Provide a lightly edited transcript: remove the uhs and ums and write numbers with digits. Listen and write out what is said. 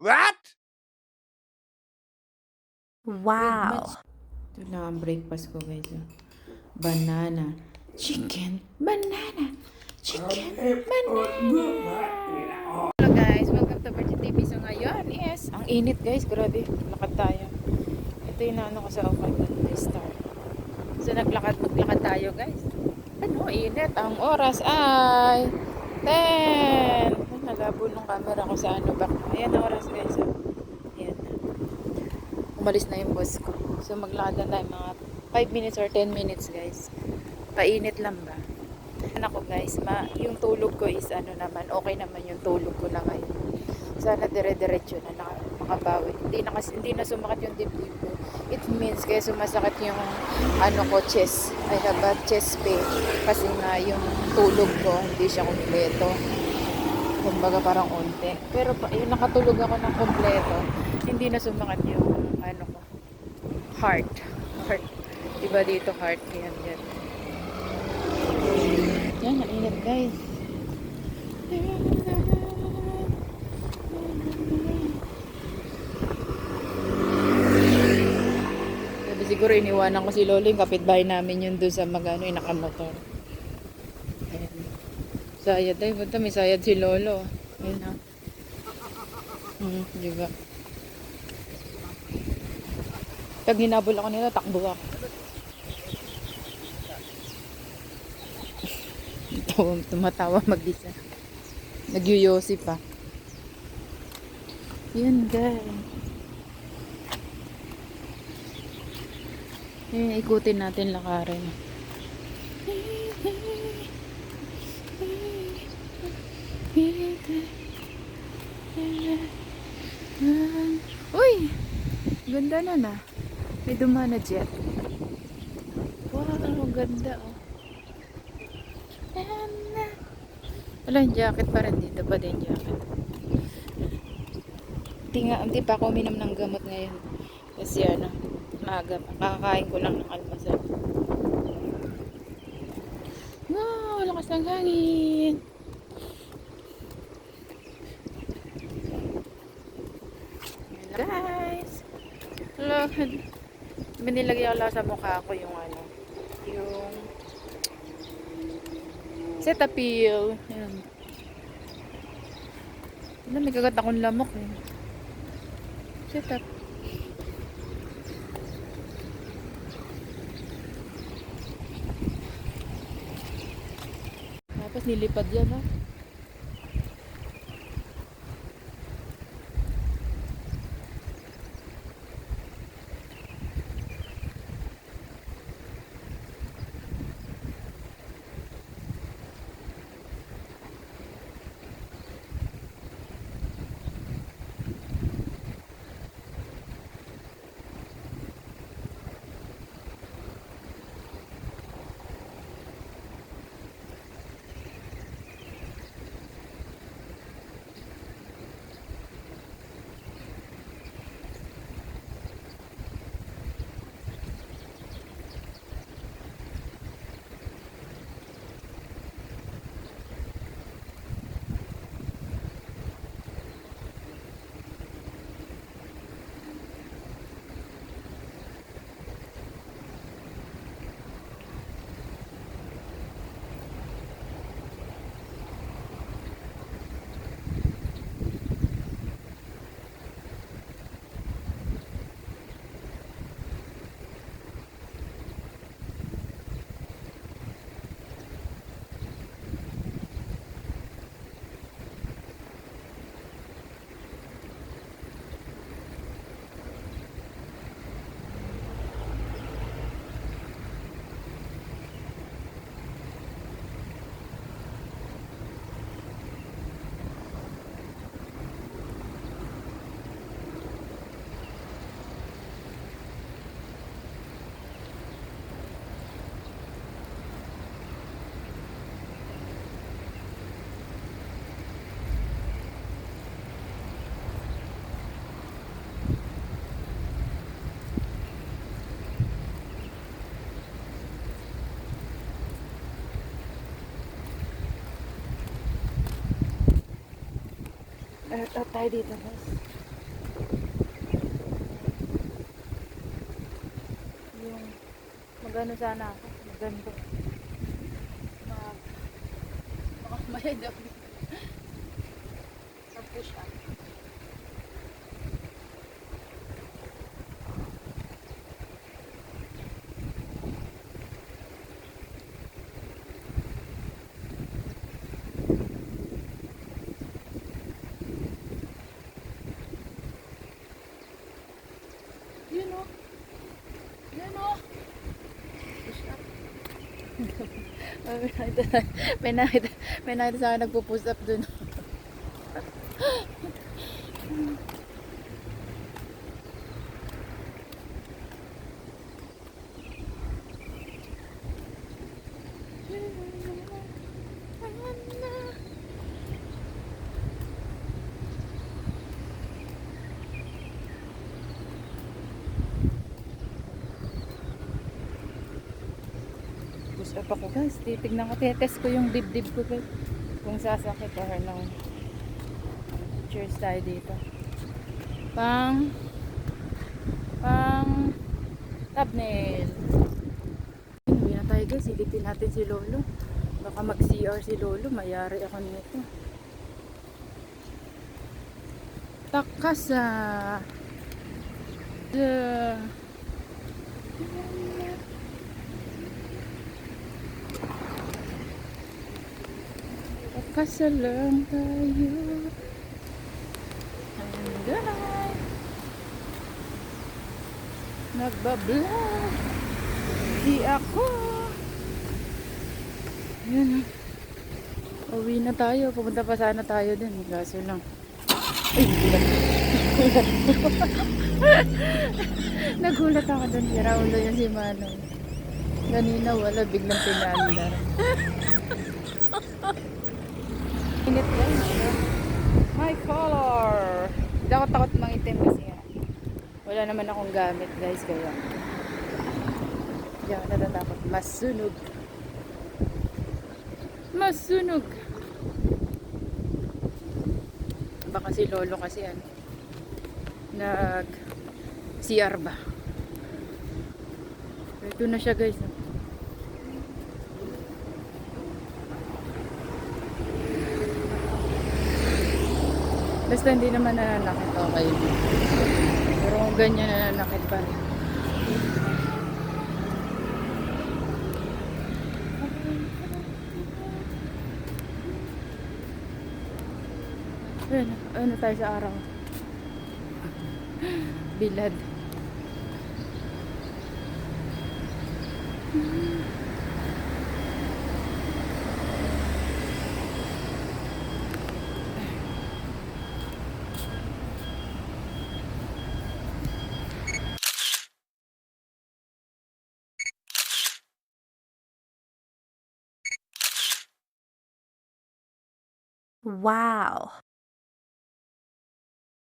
What? Wow. Ito lang ang breakfast ko guys. Banana, chicken, banana, chicken, banana. Hello guys, welcome to Virgin TV. So ngayon, yes, ang init guys, grabe, lakad tayo. Ito yung naano ko sa okay, start. So maglakad tayo guys. Ano, init. Ang oras ay 10. Nalabo nung camera ko sa ano back. Ayan ang oras guys. Ayan. Umalis na yung boss ko. So maglakad na tayo mga 5 minutes or 10 minutes guys. Painit lang ba? Ako guys, yung tulog ko is ano naman, okay naman yung tulog ko na ngayon. Sana dire-diretso na makabawi. Hindi na sumakit yung dibdib ko. It means kaya sumasakit yung ano ko, chest. I have a chest pain. Kasi nga yung tulog ko, hindi siya kumpleto. Kumbaga parang unti. Pero yung nakatulog ako ng kumpleto, hindi na sumakit yung ano ko, heart. Diba dito heart? Yan. Yan, nainit guys. Sabi siguro iniwanan ko si Lolo, yung kapitbahay namin yun doon sa magano, yung nakamotor. Ayan. Sayad ay, punta may sayad si Lolo. Ayan ha. Diba? Pag hinabol ako nila, takbo ako. Tumatawa mag-isa. Nagyuyosi pa. Yan guys. Yan, ikutin natin lakarin. Uy! Ganda na na. May dumana jet. Wow, ganda oh. Wala yung jacket pa rin dito pa din jacket. Hindi pa ako uminom ng gamot ngayon. Kasi ano, maaga pa. Kakakain ko lang ng almusal. Wow, lakas ng hangin. Guys, look. Binilagay ko lang sa mukha ko yung ano, yung Cetaphil. Ayan. May kagat akong lamok eh. Cetap. Tapos nilipad yan ha. Out tayo dito guys. Mag-ano sana ako. Maganda. Makamaya daw. Sa push up. Yun o. Yun o. Push up. May nakita sa akin nagpo-push up dun. Push up ako guys. Titignan ko. Tetest ko yung dibdib ko guys. Kung sasakit or ano. Cheers tayo dito. Pang thumbnail. Uwi na tayo guys. Silipin natin si Lolo. Baka mag-CR si Lolo. Mayari ako nito. Takasa. Takasa lang tayo. Hanggang nagbablog di ako. Yun. Uwi na tayo. Pupunta pa sana tayo din. Kaso lang. Ay, nagulat ako dun. Raulo yun si Manong. Ganina wala. Biglang pinandar. Init guys. My color. Hindi ako takot mangitim kasi wala naman akong gamit guys. Kaya hindi ako natatakot. Masunog. Masunog. Baka si Lolo kasi nag CR ba. Ito na siya guys. Basta hindi naman nananakit. Okay. Pero kung ganyan nananakit pa rin. Ano tayo sa araw? Bilad. Wow.